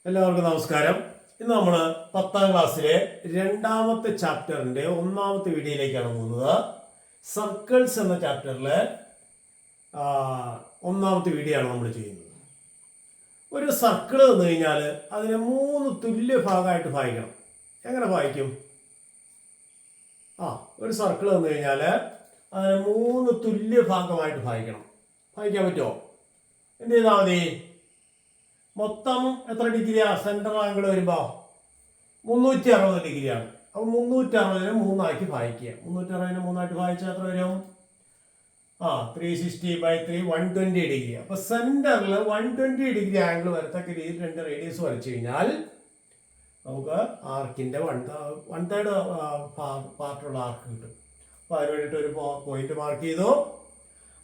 എല്ലാവർക്കും നമസ്കാരം. ഇന്ന് നമ്മൾ 10ാം ക്ലാസ്സിലെ രണ്ടാമത്തെ ചാപ്റ്ററിന്റെ ഒന്നാമത്തെ വീഡിയോയിലേക്കാണ് പോകുന്നത്. സർക്കിൾസ് എന്ന ചാപ്റ്ററിലെ ഒന്നാമത്തെ വീഡിയോ ആണ് നമ്മൾ ചെയ്യുന്നത്. ഒരു സർക്കിൾ വന്നു കഴിഞ്ഞാൽ അതിനെ 3 തുല്യ ഭാഗമായിട്ട് ഭാഗിക്കണം. എങ്ങനെ ഭാഗിക്കും? ഒരു സർക്കിൾ വന്നു കഴിഞ്ഞാൽ അതിനെ 3 തുല്യ ഭാഗമായിട്ട് ഭാഗിക്കണം. ഭാഗിക്കാൻ പറ്റുമോ? എന്ത് ചെയ്താൽ മതി? മൊത്തം എത്ര ഡിഗ്രിയാ? സെൻട്രൽ ആംഗിൾ വരുമ്പോൾ 360 ഡിഗ്രിയാണ്. അപ്പോൾ 360 3ആക്കി ഭാഗിക്കുക. 360 3ആയിട്ട് ഭാഗിച്ചാൽ എത്ര വരും? 360/3 120 ഡിഗ്രി. അപ്പോൾ സെന്ററിൽ 120 ഡിഗ്രി ആംഗിൾ വരത്തക്ക രീതിയിൽ 2 റേഡിയസ് വരച്ചു കഴിഞ്ഞാൽ നമുക്ക് ആർക്കിന്റെ 1/3 പാർട്ടുള്ള ആർക്ക് കിട്ടും. അപ്പോൾ അതിന് വേണ്ടിയിട്ട് ഒരു പോയിന്റ് മാർക്ക് ചെയ്തു.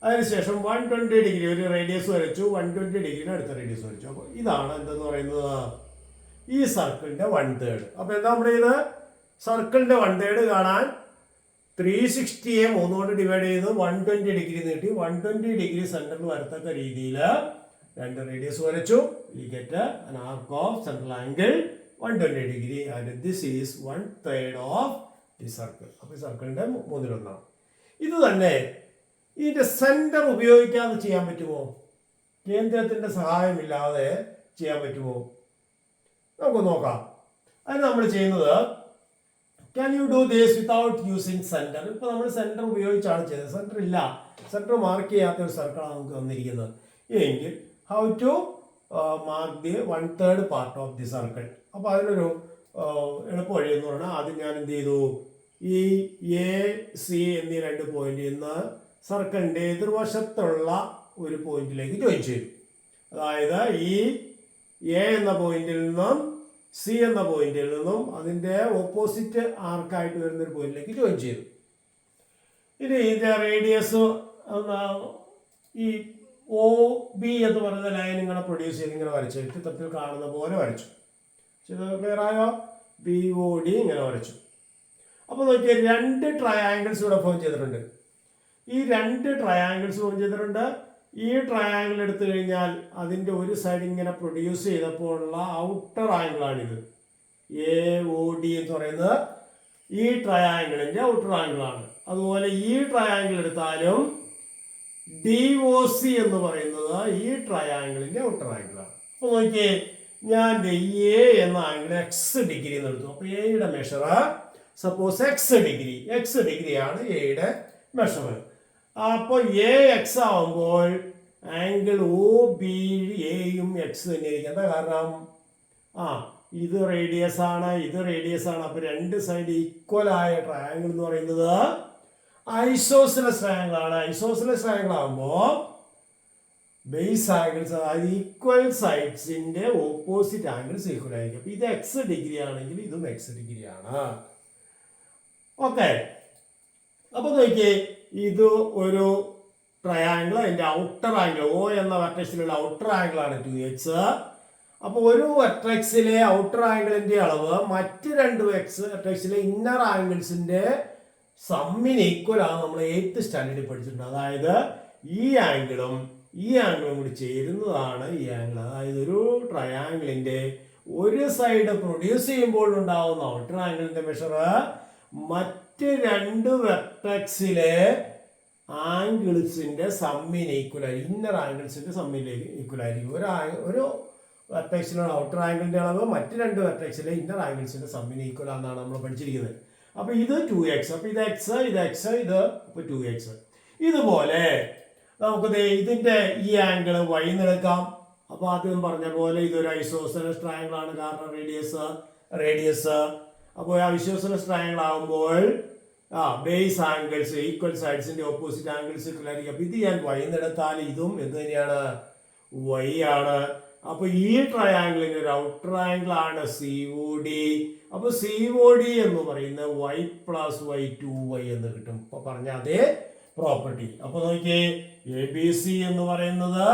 അതിനുശേഷം 120 ഡിഗ്രി ഒരു റേഡിയസ് വരച്ചു, 120 ഡിഗ്രിയുടെ അടുത്ത റേഡിയസ് വരച്ചു. അപ്പോൾ ഇതാണ് എന്തെന്ന് പറയുന്നത്, ഈ സർക്കിളിന്റെ 1/3. അപ്പോൾ എന്താ നമ്മുടെ ഇത് സർക്കിളിന്റെ 1/3 കാണാൻ 360യെ 3 കൊണ്ട് ഡിവൈഡ് ചെയ്ത് 120 ഡിഗ്രി നീട്ടി 120 ഡിഗ്രി സെന്ററിൽ വരത്തക്ക രീതിയിൽ 2 റേഡിയസ് വരച്ചു. We get an arc of central angle 120 degree and this is 1/3 of the circle. അപ്പോൾ ഈ സർക്കിളിന്റെ 1/3. ഇത് തന്നെ ഇതിന്റെ സെന്റർ ഉപയോഗിക്കാതെ ചെയ്യാൻ പറ്റുമോ? കേന്ദ്രത്തിന്റെ സഹായമില്ലാതെ ചെയ്യാൻ പറ്റുമോ? നമുക്ക് നോക്കാം. അതിന് നമ്മൾ ചെയ്യുന്നത്, can you do this without using centre? ഇപ്പൊ നമ്മൾ സെന്റർ ഉപയോഗിച്ചാണ് ചെയ്തത്. സെന്റർ ഇല്ല, സെന്റർ മാർക്ക് ചെയ്യാത്ത ഒരു സർക്കിളാണ് നമുക്ക് വന്നിരിക്കുന്നത്. എങ്കിൽ how to mark the 1/3 part of the circle? അപ്പൊ അതിനൊരു എളുപ്പ വഴി എന്ന് പറഞ്ഞാൽ ആദ്യം ഞാൻ എന്ത് ചെയ്തു, ഈ AC എന്നീ 2 പോയിന്റ് ഇന്ന് സർക്കിളിന്റെ എതിർവശത്തുള്ള ഒരു പോയിന്റിലേക്ക് ജോയിൻ ചെയ്തു. അതായത് ഈ A എന്ന പോയിന്റിൽ നിന്നും C എന്ന പോയിന്റിൽ നിന്നും അതിന്റെ ഓപ്പോസിറ്റ് ആർക്കായിട്ട് വരുന്ന ഒരു പോയിന്റിലേക്ക് ജോയിൻ ചെയ്തു. ഇനി ഇതിന്റെ റേഡിയസ് ഈ OB എന്ന് പറയുന്ന ലൈൻ ഇങ്ങനെ പ്രൊഡ്യൂസ് ചെയ്ത് ഇങ്ങനെ വരച്ചു, ചിത്രത്തിൽ കാണുന്ന പോലെ വരച്ചു. ക്ലിയർ ആയോ? BOD ഇങ്ങനെ വരച്ചു. അപ്പോൾ നോക്കിയാൽ 2 ട്രയാങ്കിൾസ് ഇവിടെ ഫോം ചെയ്തിട്ടുണ്ട്. ഈ 2 ട്രയാങ്കിൾസ് ഫോം ചെയ്തിട്ടുണ്ട്. ഈ ട്രയാങ്കിൾ എടുത്തു കഴിഞ്ഞാൽ അതിൻ്റെ ഒരു സൈഡ് ഇങ്ങനെ പ്രൊഡ്യൂസ് ചെയ്തപ്പോഴുള്ള ഔട്ടർ ആംഗിളാണിത്. AOD എന്ന് പറയുന്നത് ഈ ട്രയാങ്കിളിൻ്റെ ഔട്ടർ ആംഗിളാണ്. അതുപോലെ ഈ ട്രയാങ്കിൾ എടുത്താലും DOC എന്ന് പറയുന്നത് ഈ ട്രയാങ്കിളിൻ്റെ ഔട്ടർ ആംഗിളാണ്. അപ്പോൾ നോക്കിയേ, ഞാൻ A എന്ന ആംഗിൾ X ഡിഗ്രി എന്ന് എടുത്തു. അപ്പോൾ എയുടെ മെഷർ സപ്പോസ് X ഡിഗ്രിയാണ് എയുടെ മെഷർമെന്റ്. അപ്പോൾ AX ആവുമ്പോൾ ആംഗിൾ OBAയും X തന്നെയായിരിക്കും. എന്താ കാരണം? ഇത് റേഡിയസ് ആണ്, ഇത് റേഡിയസ് ആണ്. അപ്പോൾ 2 സൈഡ് ഈക്വൽ ആയ ട്രയാങ്കിൾ എന്ന് പറയുന്നത് ഐസോസിലസ് ട്രയാങ്കിൾ ആണ്. ഐസോസിലസ് ട്രയാങ്കിൾ ആകുമ്പോൾ ബേസ് ആംഗിൾസ്, അതായത് ഈക്വൽ സൈഡ്സിന്റെ ഓപ്പോസിറ്റ് ആംഗിൾസ് ഈക്വൽ ആയിരിക്കും. അപ്പോൾ ഇത് X ഡിഗ്രി ആണെങ്കിൽ ഇതും X ഡിഗ്രിയാണ്. ഓക്കെ, അപ്പൊ നോക്കിയേ, ഇത് ഒരു ട്രയാങ്കിൾ, അതിന്റെ ഔട്ടർ ആംഗിൾ O എന്ന വെർട്ടെക്സിലുള്ള ഔട്ടർ ആംഗിൾ ആണ് 2x. അപ്പോൾ ഒരു വെർട്ടെക്സിലെ ഔട്ടർ ആംഗിളിന്റെ അളവ് മറ്റ് 2 വെർട്ടെക്സിലെ ഇന്നർ ആംഗിൾസിന്റെ സമ്മിന് ഈക്വൽ ആണ്. നമ്മൾ 8th സ്റ്റാൻഡേർഡിൽ പഠിച്ചിട്ടുണ്ട്. അതായത് ഈ ആംഗിളും കൂടി ചേരുന്നതാണ് ഈ ആംഗിൾ. അതായത് ഒരു ട്രയാങ്കിളിന്റെ ഒരു സൈഡ് പ്രൊഡ്യൂസ് ചെയ്യുമ്പോൾ ഉണ്ടാവുന്ന ഔട്ടർ ആംഗിളിന്റെ മെഷർ മറ്റ് 2 വെർട്ടെക്സിലെ ആംഗിൾസിന്റെ സമ്മിന് ഈക്വൽ ആയിരിക്കും. ഇന്നർ ആംഗിൾസിന്റെ സമ്മിലേക്ക് ഈക്വൽ ആയിരിക്കും. ഒരു വെർട്ടെക്സിലുള്ള ഔട്ടർ ആംഗിളിന്റെ അളവ് മറ്റ് 2 വെർട്ടെക്സിലെ ഇന്നർ ആംഗിൾസിന്റെ സമ്മിന് ഈക്വൽ ആണെന്നാണ് നമ്മൾ പഠിച്ചിരിക്കുന്നത്. അപ്പൊ ഇത് 2x, അപ്പൊ ഇത് X, ഇത് ഇപ്പൊ 2x. ഇതുപോലെ നമുക്ക് ഇതിന്റെ ഈ ആംഗിൾ Y എടുക്കാം. അപ്പൊ ആദ്യം പറഞ്ഞ പോലെ ഇതൊരു ഐസോസെലസ് ട്രയാങ്കിൾ ആണ്, കാരണം റേഡിയസ്. അപ്പോൾ ഐസോസെലസ് ട്രയാങ്കിൾ ആകുമ്പോൾ ബേസ് ആംഗിൾസ് ഈക്വൽ സൈഡ്സിന്റെ ഓപ്പോസിറ്റ് ആംഗിൾസ് ഈക്വൽ ആയിരിക്കും. അപ്പൊ ഇത് ഞാൻ Y എടുത്താൽ ഇതും എന്ത് തന്നെയാണ്? Y ആണ്. അപ്പൊ ഈ ട്രയാങ്കിളിന് ഒരു ഔട്ടർ ആംഗിൾ ആണ് COD. അപ്പൊ COD എന്ന് പറയുന്നത് Y + Y 2y എന്ന് കിട്ടും. ഇപ്പൊ പറഞ്ഞ അതേ പ്രോപ്പർട്ടി. അപ്പൊ നോക്കിയേ, ABC എന്ന് പറയുന്നത്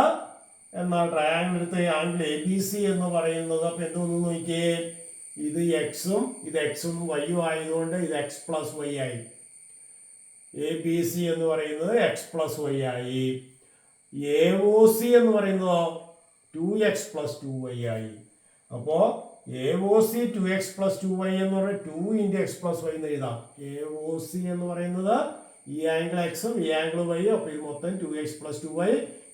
എന്നാൽ ട്രയാങ്കിൾ എടുത്ത് ആംഗിൾ ABC എന്ന് പറയുന്നത് അപ്പൊ എന്തോന്ന് നോക്കിയേ, ഇത് X-ഉം ഇത് X-ഉം Y-ഉം ആയതുകൊണ്ട് ഇത് X + Y ആയി. ABC എന്ന് പറയുന്നത് X + Y ആയി. AOC എന്ന് പറയുന്നതോ 2x + 2y ആയി. അപ്പോൾ AOC 2x + 2y എന്ന് പറഞ്ഞാൽ 2 × x + y എന്ന് എഴുതാം. AOC എന്ന് പറയുന്നത് ഈ ആംഗിൾ എക്സും ഈ ആംഗിൾ വൈയും. അപ്പോൾ ഇത് മൊത്തം 2x + 2y.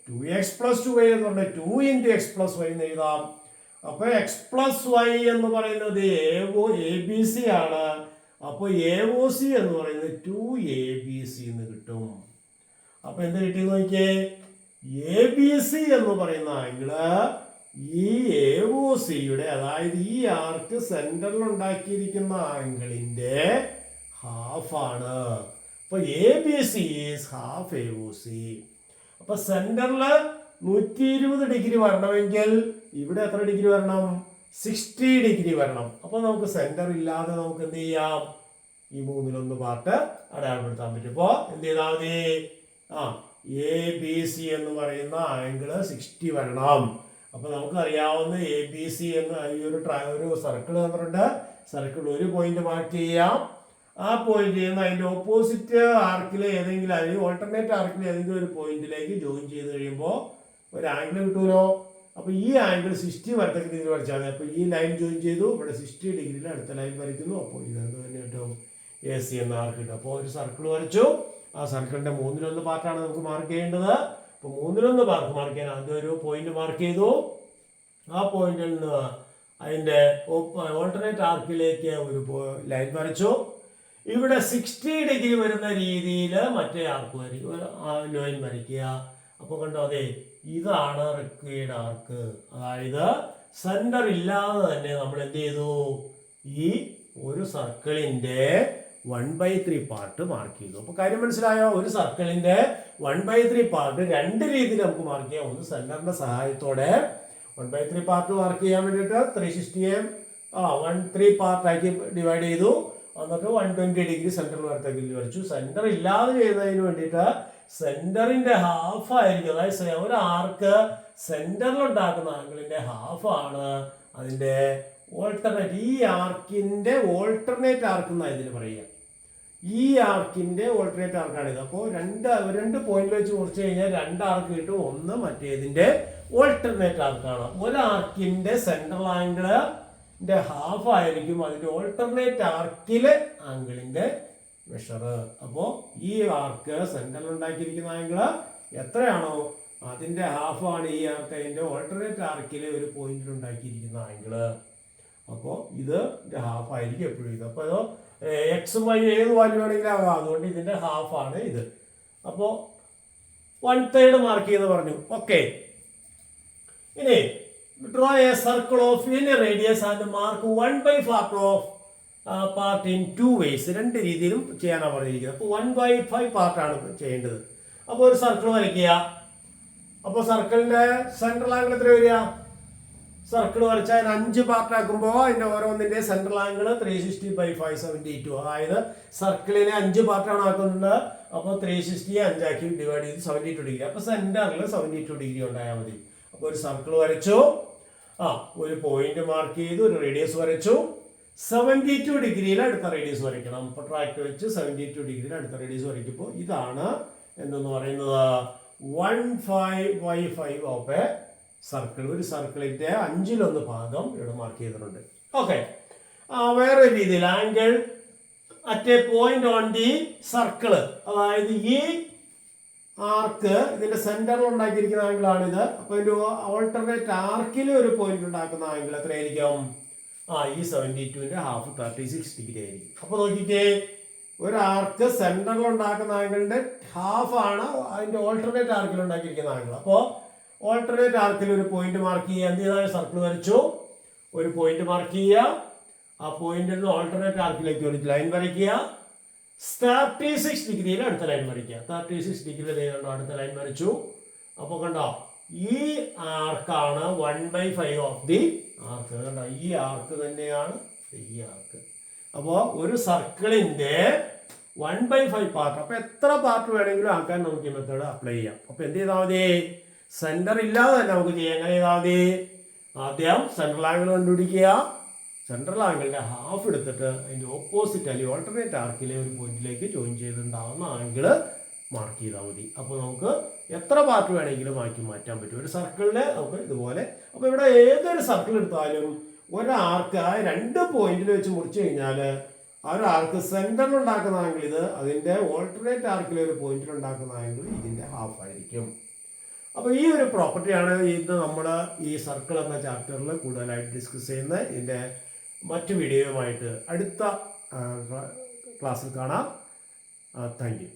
2x + 2y എന്ന് പറഞ്ഞാൽ 2 × x + y എന്ന് എഴുതാം. അപ്പോൾ x + y എന്ന് പറയുന്നത് ABC ആണ്. അപ്പോൾ AOC എന്ന് പറയുന്നത് 2ABC എന്ന് കിട്ടും. അപ്പൊ എന്ത് കിട്ടിയെന്ന് നോക്കിയേ, ABC എന്ന് പറയുന്ന ആംഗിള് ഈ AOCയുടെ, അതായത് ഈ ആർക്ക് സെന്ററിൽ ഉണ്ടാക്കിയിരിക്കുന്ന ആംഗിളിന്റെ ഹാഫാണ്. അപ്പൊ ABC ഈസ് ഹാഫ് AOC. അപ്പൊ സെന്ററില് 120 ഡിഗ്രി വരണമെങ്കിൽ ഇവിടെ എത്ര ഡിഗ്രി വരണം? 60 ഡിഗ്രി വരണം. അപ്പൊ നമുക്ക് സെന്റർ ഇല്ലാതെ നമുക്ക് എന്ത് ചെയ്യാം? ഈ 1/3 പാർട്ട് അടയാളപ്പെടുത്താൻ പറ്റും. ഇപ്പോ എന്ത് ചെയ്താൽ മതി? ABC എന്ന് പറയുന്ന ആംഗിള് 60 വരണം. അപ്പൊ നമുക്ക് അറിയാവുന്ന ABC എന്ന് ഈ ഒരു സർക്കിൾ തന്നിട്ടുണ്ട്. സർക്കിൾ ഒരു പോയിന്റ് മാർക്ക് ചെയ്യാം. ആ പോയിന്റ് ചെയ്യുന്ന അതിന്റെ ഓപ്പോസിറ്റ് ആർക്കിൽ ഏതെങ്കിലും, അല്ലെങ്കിൽ ഓൾട്ടർനേറ്റ് ആർക്കിൽ ഏതെങ്കിലും ഒരു പോയിന്റിലേക്ക് ജോയിൻ ചെയ്ത് കഴിയുമ്പോൾ ഒരു ആംഗിൾ കിട്ടുമല്ലോ. അപ്പൊ ഈ ആംഗിൾ 60 വരത്തക്ക രീതിയിൽ വരച്ചാൽ മതി. അപ്പൊ ഈ ലൈൻ ജോയിൻ ചെയ്തു, ഇവിടെ 60 ഡിഗ്രിയിൽ അടുത്ത ലൈൻ വരയ്ക്കുന്നു. അപ്പോൾ ഇതെന്ത് തന്നെ കിട്ടും? AC എന്ന ആർക്ക് കിട്ടും. അപ്പോൾ ഒരു സർക്കിൾ വരച്ചു. ആ സർക്കിളിന്റെ 1/3 പാർട്ടാണ് നമുക്ക് മാർക്ക് ചെയ്യേണ്ടത്. അപ്പോൾ 1/3 മാർക്ക് ചെയ്യാൻ ആദ്യം ഒരു പോയിന്റ് മാർക്ക് ചെയ്തു. ആ പോയിന്റിൽ നിന്ന് അതിന്റെ ഓൾട്ടർനേറ്റ് ആർക്കിലേക്ക് ഒരു ലൈൻ വരച്ചു. ഇവിടെ 60 ഡിഗ്രി വരുന്ന രീതിയിൽ മറ്റേ ആർക്ക് ലൈൻ വരയ്ക്കുക. അപ്പോൾ കണ്ടോ, അതെ, ഇതാണ് റിക്വയർഡ് ആർക്ക്. അതായത് സെന്റർ ഇല്ലാതെ തന്നെ നമ്മൾ എന്ത് ചെയ്തു? ഈ ഒരു സർക്കിളിന്റെ 1/3 പാർട്ട് മാർക്ക് ചെയ്തു. അപ്പൊ കാര്യം മനസ്സിലായോ? ഒരു സർക്കിളിന്റെ 1/3 പാർട്ട് രണ്ട് രീതിയിൽ നമുക്ക് മാർക്ക് ചെയ്യാം. ഒന്ന് സെന്ററിന്റെ സഹായത്തോടെ 1/3 പാർട്ട് മാർക്ക് ചെയ്യാൻ വേണ്ടിയിട്ട് 360 1/3 പാർട്ടാക്കി ഡിവൈഡ് ചെയ്തു. എന്നിട്ട് 120 ഡിഗ്രി സെന്ററിൽ വരത്തേക്ക് വരച്ചു. സെന്റർ ഇല്ലാതെ ചെയ്യുന്നതിന് വേണ്ടിയിട്ട് സെന്ററിന്റെ ഹാഫ് ആയിരിക്കും. അതായത് ഒരു ആർക്ക് സെന്ററിൽ ഉണ്ടാക്കുന്ന ആംഗിളിന്റെ ഹാഫാണ് അതിന്റെ ഓൾട്ടർനേറ്റ്. ഈ ആർക്കിന്റെ ഓൾട്ടർനേറ്റ് ആർക്ക് എന്നാ ഇതിന് പറയുക. ഈ ആർക്കിന്റെ ഓൾട്ടർനേറ്റ് ആർക്കാണ് ഇത്. അപ്പോൾ രണ്ട് പോയിന്റ് വെച്ച് മുറിച്ച് കഴിഞ്ഞാൽ 2 ആർക്ക് കിട്ടും. ഒന്ന് മറ്റേതിന്റെ ഓൾട്ടർനേറ്റ് ആർക്കാണ്. ഒരു ആർക്കിന്റെ സെൻട്രൽ ആംഗിളിന്റെ ഹാഫ് ആയിരിക്കും അതിന്റെ ഓൾട്ടർനേറ്റ് ആർക്കിലെ ആംഗിളിന്റെ മെഷർ. അപ്പോൾ ഈ ആർക്ക് സെന്ററിൽ ഉണ്ടാക്കിയിരിക്കുന്ന ആംഗിള് എത്രയാണോ അതിന്റെ ഹാഫാണ് ഈ ആർക്ക് അതിന്റെ ഓൾട്ടർനേറ്റ് ആർക്കിലെ ഒരു പോയിന്റിൽ ഉണ്ടാക്കിയിരിക്കുന്ന ആംഗിള്. അപ്പോൾ ഇത് ഹാഫ് ആയിരിക്കും എപ്പോഴും ഇത്. അപ്പോൾ എക്സും വൈ ഏത് വാല്യൂ വേണമെങ്കിലും ആകാം. അതുകൊണ്ട് ഇതിന്റെ ഹാഫാണ് ഇത്. അപ്പോൾ 1/3 മാർക്ക് ചെയ്യുന്ന പറഞ്ഞു. ഓക്കെ, ഇനി draw A circle of any radius and mark 1/4 of part in 2 ways. രണ്ട് രീതിയിലും ചെയ്യാനാണ് പറഞ്ഞിരിക്കുന്നത്. അപ്പോൾ 1/5 പാർട്ടാണ് ചെയ്യേണ്ടത്. അപ്പോൾ ഒരു സർക്കിൾ വരയ്ക്കുക. അപ്പോൾ സർക്കിളിന്റെ സെൻട്രൽ ആംഗിൾ എത്ര വരിക? സർക്കിൾ വരച്ചാൽ 5 പാർട്ടാക്കുമ്പോൾ അതിന്റെ ഓരോന്നിന്റെ സെൻട്രൽ ആംഗിൾ 360/5 72. അതായത് സർക്കിളിനെ 5 പാർട്ടാണ് ആക്കുന്നത്. അപ്പോൾ 360 5 ഡിവൈഡ് ചെയ്ത് 72 ഡിഗ്രി. അപ്പോൾ സെന്ററിൽ 72 ഡിഗ്രി ഉണ്ടായാൽ മതി. അപ്പോൾ ഒരു സർക്കിൾ വരച്ചു, ഒരു പോയിന്റ് മാർക്ക് ചെയ്തു, ഒരു റേഡിയസ് വരച്ചു. 72 ഡിഗ്രിയിൽ അടുത്ത റേഡിയസ് വരയ്ക്കണം. അപ്പോൾ ട്രാക്ട് വെച്ച് 72 ഡിഗ്രിയിൽ അടുത്ത റേഡിയസ് വരയ്ക്കുമ്പോൾ ഇതാണ് എന്തെന്ന് പറയുന്നത് 1/5 ഓഫ് എ സർക്കിൾ. ഒരു സർക്കിളിന്റെ 1/5 ഭാഗം ഇവിടെ മാർക്ക് ചെയ്തിട്ടുണ്ട്. ഓക്കെ, വേറെ രീതിയിൽ angle at A point on the circle. അതായത് ഈ ആർക്ക് ഇതിന്റെ സെന്ററിൽ ഉണ്ടാക്കിയിരിക്കുന്ന ആംഗിൾ ആണിത്. അപ്പൊ ഇതിന്റെ ഓൾട്ടർനേറ്റ് ആർക്കിൽ ഒരു പോയിന്റ് ഉണ്ടാക്കുന്ന ആംഗിൾ എത്രയായിരിക്കും? ഈ 72ന്റെ ഹാഫ് 36 ഡിഗ്രി ആയിരിക്കും. അപ്പൊ നോക്കിക്കേ, ഒരു ആർക്ക് സെന്ററിൽ ഉണ്ടാക്കുന്ന ആംഗിളിന്റെ ഹാഫാണ് അതിന്റെ ഓൾട്ടർനേറ്റ് ആർക്കിൽ ഉണ്ടാക്കിയിരിക്കുന്ന ആംഗിൾ. അപ്പോൾ ഓൾട്ടർനേറ്റ് ആർക്കിൽ ഒരു പോയിന്റ് മാർക്ക് ചെയ്യുക. എന്ത് ചെയ്താൽ സർക്കിൾ വരച്ചു, ഒരു പോയിന്റ് മാർക്ക് ചെയ്യുക. ആ പോയിന്റിൽ നിന്ന് ഓൾട്ടർനേറ്റ് ആർക്കിലേക്ക് ഒരു ലൈൻ വരയ്ക്കുക. 36 ഡിഗ്രിയിൽ അടുത്ത ലൈൻ വരയ്ക്കുക. 36 ഡിഗ്രിയിൽ അടുത്ത ലൈൻ വരച്ചു. അപ്പോൾ കണ്ടോ, ഈ ആർക്കാണ് 1/5 ഓഫ് ദി ആർക്ക്. കണ്ടോ, ഈ ആർക്ക് തന്നെയാണ് ഈ ആർക്ക്. അപ്പോൾ ഒരു സർക്കിളിന്റെ 1/5 പാർട്ട്. അപ്പൊ എത്ര പാർട്ട് വേണമെങ്കിലും ആക്കാൻ നമുക്ക് ഈ മെത്തേഡ് അപ്ലൈ ചെയ്യാം. അപ്പൊ എന്ത് ചെയ്താൽ മതി? സെന്റർ ഇല്ലാതെ തന്നെ നമുക്ക് ചെയ്യാം. എങ്ങനെ ചെയ്താൽ മതി? ആദ്യം സെൻട്രൽ ആംഗിൾ കണ്ടുപിടിക്കുക. സെൻട്രൽ ആംഗിളിന്റെ ഹാഫ് എടുത്തിട്ട് അതിന്റെ ഓപ്പോസിറ്റ് അല്ലെങ്കിൽ ഓൾട്ടർനേറ്റ് ആർക്കിലെ ഒരു പോയിന്റിലേക്ക് ജോയിൻ ചെയ്തിട്ടുണ്ടാകുന്ന ആംഗിള് മാർക്ക് ചെയ്താൽ മതി. അപ്പോൾ നമുക്ക് എത്ര പാർട്ട് വേണമെങ്കിലും ആക്കി മാറ്റാൻ പറ്റും ഒരു സർക്കിളിനെ നമുക്ക് ഇതുപോലെ. അപ്പോൾ ഇവിടെ ഏതൊരു സർക്കിൾ എടുത്താലും ഒരാർക്ക് ആ 2 പോയിന്റിൽ വെച്ച് മുറിച്ചു കഴിഞ്ഞാൽ ആ ഒരു ആർക്ക് സെന്ററിൽ ഉണ്ടാക്കുന്ന ആംഗിൾ ഇത്, അതിൻ്റെ ഓൾട്ടർനേറ്റ് ആർക്കിലെ ഒരു പോയിന്റിൽ ഉണ്ടാക്കുന്ന ആംഗിൾ ഇതിൻ്റെ ഹാഫ് ആയിരിക്കും. അപ്പോൾ ഈ ഒരു പ്രോപ്പർട്ടിയാണ് ഇന്ന് നമ്മൾ ഈ സർക്കിൾ എന്ന ചാപ്റ്ററിൽ കൂടുതലായിട്ട് ഡിസ്കസ് ചെയ്യുന്നത്. ഇതിൻ്റെ മറ്റു വീഡിയോയുമായിട്ട് അടുത്ത ക്ലാസ്സിൽ കാണാം. Thank you.